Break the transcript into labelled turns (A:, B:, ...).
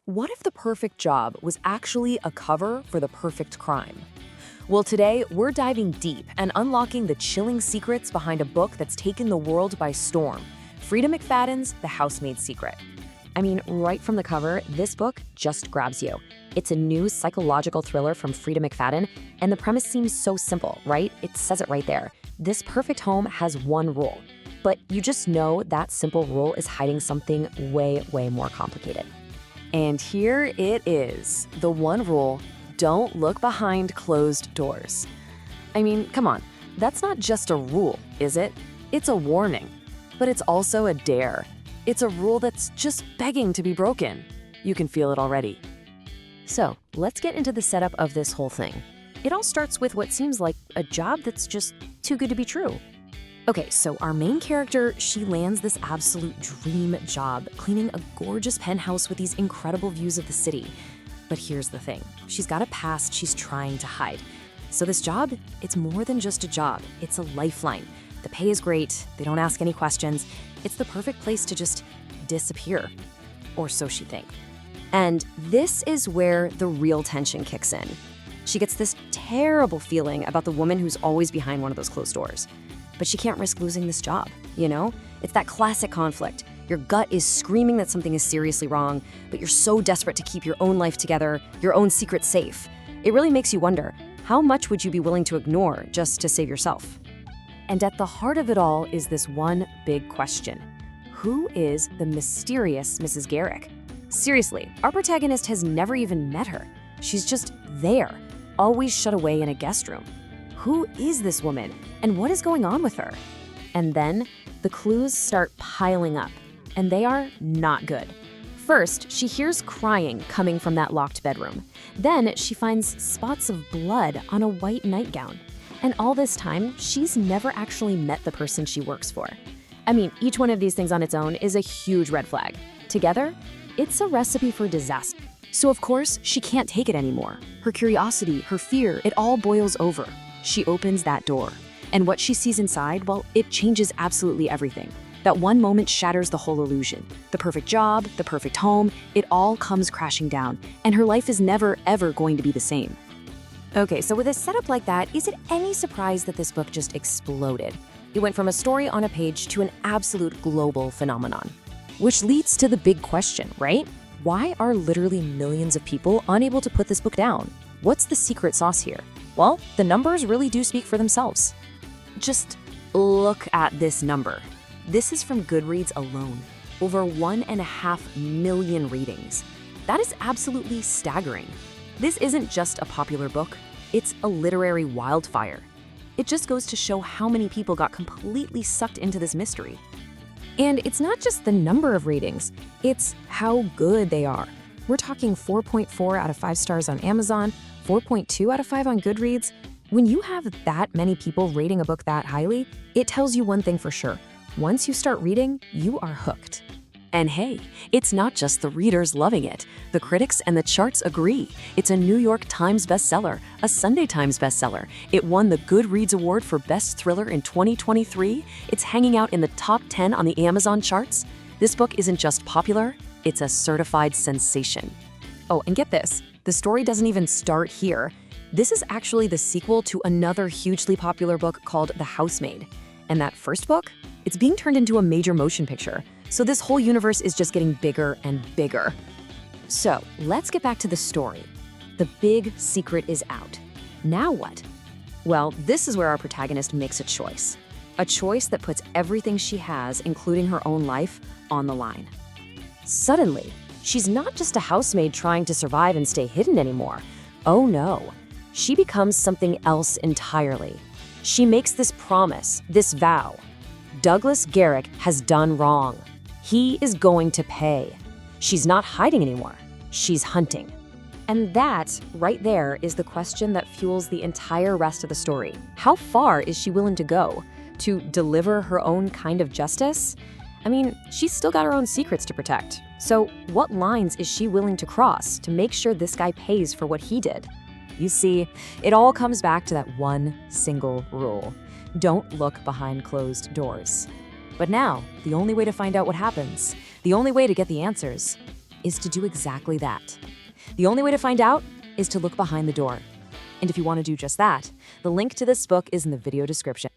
A: What if the perfect job was actually a cover for the perfect crime? Well, today we're diving deep and unlocking the chilling secrets behind a book that's taken the world by storm, Frida McFadden's The Housemaid's Secret. I mean, right from the cover, this book just grabs you. It's a new psychological thriller from Frida McFadden, and the premise seems so simple, right? It says it right there. This perfect home has one rule, but you just know that simple rule is hiding something way, way more complicated. And here it is, the one rule: don't look behind closed doors. I mean, come on, that's not just a rule, is it? It's a warning, but it's also a dare. It's a rule that's just begging to be broken. You can feel it already. So let's get into the setup of this whole thing. It all starts with what seems like a job that's just too good to be true. Okay, so our main character, she lands this absolute dream job, cleaning a gorgeous penthouse with these incredible views of the city. But here's the thing, she's got a past she's trying to hide. So this job, it's more than just a job, it's a lifeline. The pay is great, they don't ask any questions. It's the perfect place to just disappear, or so she thinks. And this is where the real tension kicks in. She gets this terrible feeling about the woman who's always behind one of those closed doors. But she can't risk losing this job, you know? It's that classic conflict. Your gut is screaming that something is seriously wrong, but you're so desperate to keep your own life together, your own secret safe. It really makes you wonder, how much would you be willing to ignore just to save yourself? And at the heart of it all is this one big question. Who is the mysterious Mrs. Garrick? Seriously, our protagonist has never even met her. She's just there, always shut away in a guest room. Who is this woman, and what is going on with her? And then the clues start piling up, and they are not good. First, she hears crying coming from that locked bedroom. Then she finds spots of blood on a white nightgown. And all this time, she's never actually met the person she works for. I mean, each one of these things on its own is a huge red flag. Together, it's a recipe for disaster. So of course, she can't take it anymore. Her curiosity, her fear, it all boils over. She opens that door, and what she sees inside, well, it changes absolutely everything. That one moment shatters the whole illusion. The perfect job, the perfect home, it all comes crashing down, and her life is never, ever going to be the same. Okay, so with a setup like that, is it any surprise that this book just exploded? It went from a story on a page to an absolute global phenomenon. Which leads to the big question, right? Why are literally millions of people unable to put this book down? What's the secret sauce here? Well, the numbers really do speak for themselves. Just look at this number. This is from GOODREADS alone. Over 1.5 million readings. That is absolutely staggering. This isn't just a popular book, it's a literary wildfire. It just goes to show how many people got completely sucked into this mystery. And it's not just the number of ratings, it's how good they are. We're talking 4.4 out of 5 stars on Amazon, 4.2 out of 5 on GOODREADS. When you have that many people rating a book that highly, it tells you one thing for sure. Once you start reading, you are hooked. And hey, it's not just the readers loving it. The critics and the charts agree. It's a New York Times bestseller, a Sunday Times bestseller. It won the Goodreads Award for Best Thriller in 2023. It's hanging out in the top 10 on the Amazon charts. This book isn't just popular, it's a certified sensation. Oh, and get this, the story doesn't even start here. This is actually the sequel to another hugely popular book called The Housemaid. And that first book, it's being turned into a major motion picture. So this whole universe is just getting bigger and bigger. So let's get back to the story. The big secret is out. Now what? Well, this is where our protagonist makes a choice. A choice that puts everything she has, including her own life, on the line. Suddenly, she's not just a housemaid trying to survive and stay hidden anymore. Oh no, she becomes something else entirely. She makes this promise, this vow. Douglas Garrick has done wrong. He is going to pay. She's not hiding anymore. She's hunting. And that, right there, is the question that fuels the entire rest of the story. How far is she willing to go? To deliver her own kind of justice? I mean, she's still got her own secrets to protect. So what lines is she willing to cross to make sure this guy pays for what he did? You see, it all comes back to that one single rule. Don't look behind closed doors. But now, the only way to find out what happens, the only way to get the answers, is to do exactly that. The only way to find out is to look behind the door. And if you want to do just that, the link to this book is in the video description.